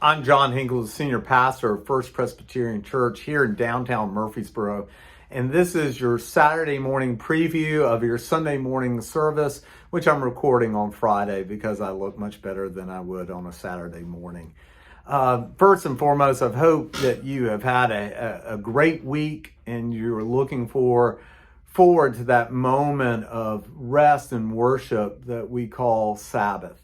I'm John Hinkle, the senior pastor of First Presbyterian Church here in downtown Murfreesboro. And this is your Saturday morning preview of your Sunday morning service, which I'm recording on Friday because I look much better than I would on a Saturday morning. First and foremost, I hope that you have had a great week and you're looking forward to that moment of rest and worship that we call Sabbath.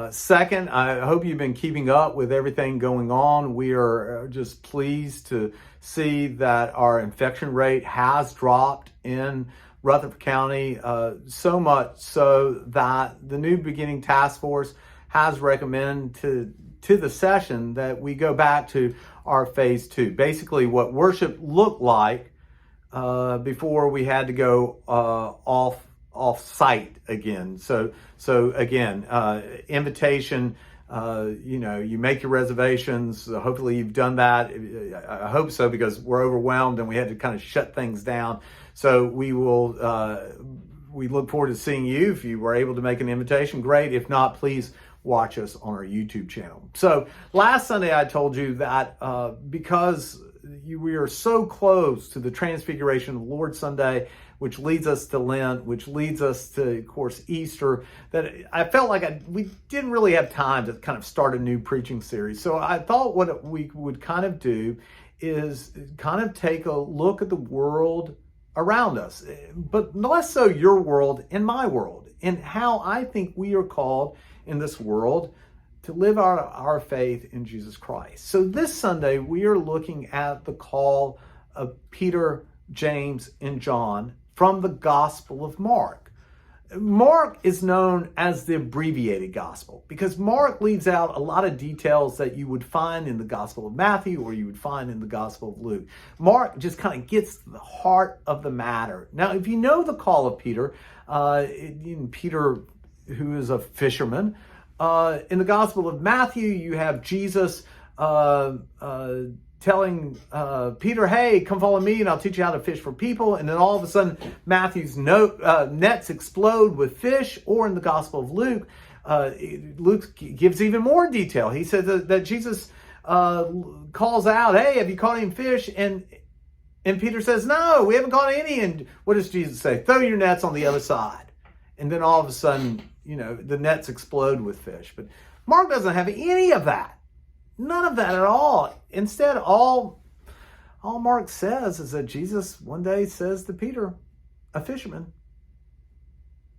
Second, I hope you've been keeping up with everything going on. We are just pleased to see that our infection rate has dropped in Rutherford County, so much so that the New Beginning Task Force has recommended to the session that we go back to our phase 2. Basically, what worship looked like before we had to go off site again. So again, invitation, you make your reservations. Hopefully you've done that. I hope so, because we're overwhelmed and we had to kind of shut things down. So we look forward to seeing you. If you were able to make an invitation, great. If not, please watch us on our YouTube channel. So last Sunday I told you that because we are so close to the Transfiguration of Lord Sunday, which leads us to Lent, which leads us to, of course, Easter, that I felt like we didn't really have time to kind of start a new preaching series. So I thought what we would kind of do is kind of take a look at the world around us, but less so your world and my world, and how I think we are called in this world to live our faith in Jesus Christ. So this Sunday, we are looking at the call of Peter, James, and John from the Gospel of Mark. Mark is known as the abbreviated gospel because Mark leaves out a lot of details that you would find in the Gospel of Matthew or you would find in the Gospel of Luke. Mark just kind of gets to the heart of the matter. Now, if you know the call of Peter, Peter, who is a fisherman, in the Gospel of Matthew, you have Jesus telling Peter, hey, come follow me and I'll teach you how to fish for people. And then all of a sudden, Matthew's nets explode with fish. Or in the Gospel of Luke, Luke gives even more detail. He says that Jesus calls out, hey, have you caught any fish? And Peter says, no, we haven't caught any. And what does Jesus say? Throw your nets on the other side. And then all of a sudden, the nets explode with fish. But Mark doesn't have any of that. None of that at all. Instead, all Mark says is that Jesus one day says to Peter, a fisherman,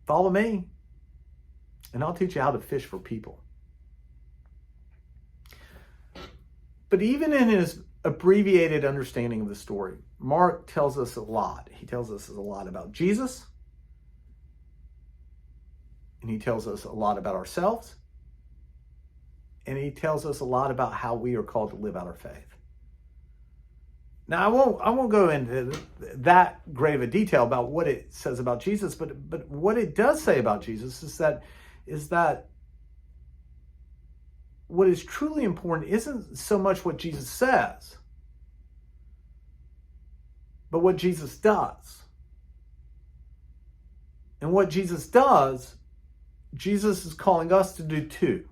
follow me, and I'll teach you how to fish for people. But even in his abbreviated understanding of the story, Mark tells us a lot. He tells us a lot about Jesus, and he tells us a lot about ourselves, and he tells us a lot about how we are called to live out our faith. Now, I won't go into that great of a detail about what it says about Jesus, but what it does say about Jesus is that what is truly important isn't so much what Jesus says, but what Jesus does. And what Jesus does, Jesus is calling us to do too.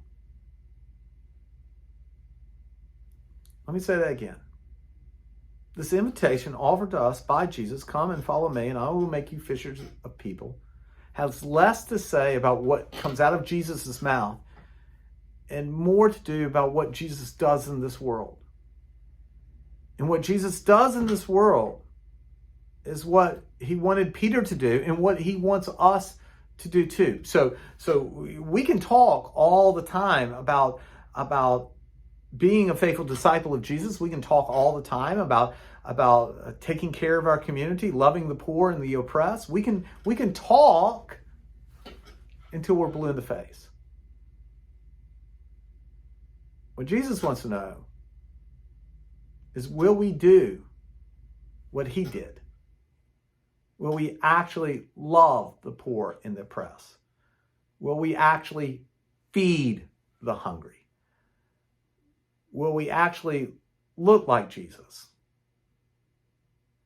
Let me say that again. This invitation offered to us by Jesus, come and follow me and I will make you fishers of people, has less to say about what comes out of Jesus' mouth and more to do about what Jesus does in this world. And what Jesus does in this world is what he wanted Peter to do and what he wants us to do too. So we can talk all the time about being a faithful disciple of Jesus. We can talk all the time about taking care of our community, loving the poor and the oppressed. We can talk until we're blue in the face. What Jesus wants to know is, will we do what he did? Will we actually love the poor and the oppressed? Will we actually feed the hungry? Will we actually look like Jesus?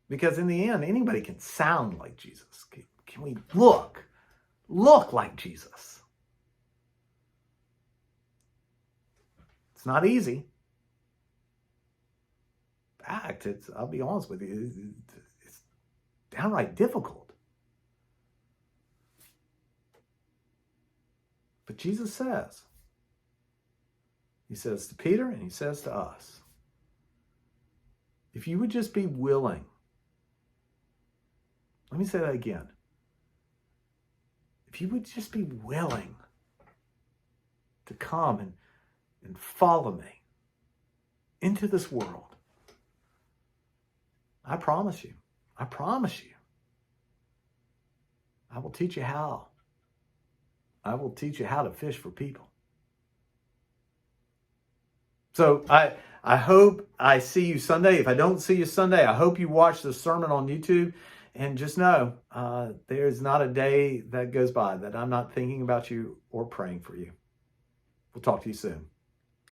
Because in the end, anybody can sound like Jesus. Can we look like Jesus? It's not easy. In fact, I'll be honest with you, it's downright difficult. But Jesus says, he says to Peter and he says to us, if you would just be willing, let me say that again. If you would just be willing to come and follow me into this world, I promise you, I will teach you how. I will teach you how to fish for people. So I hope I see you Sunday. If I don't see you Sunday, I hope you watch the sermon on YouTube. And just know, there's not a day that goes by that I'm not thinking about you or praying for you. We'll talk to you soon.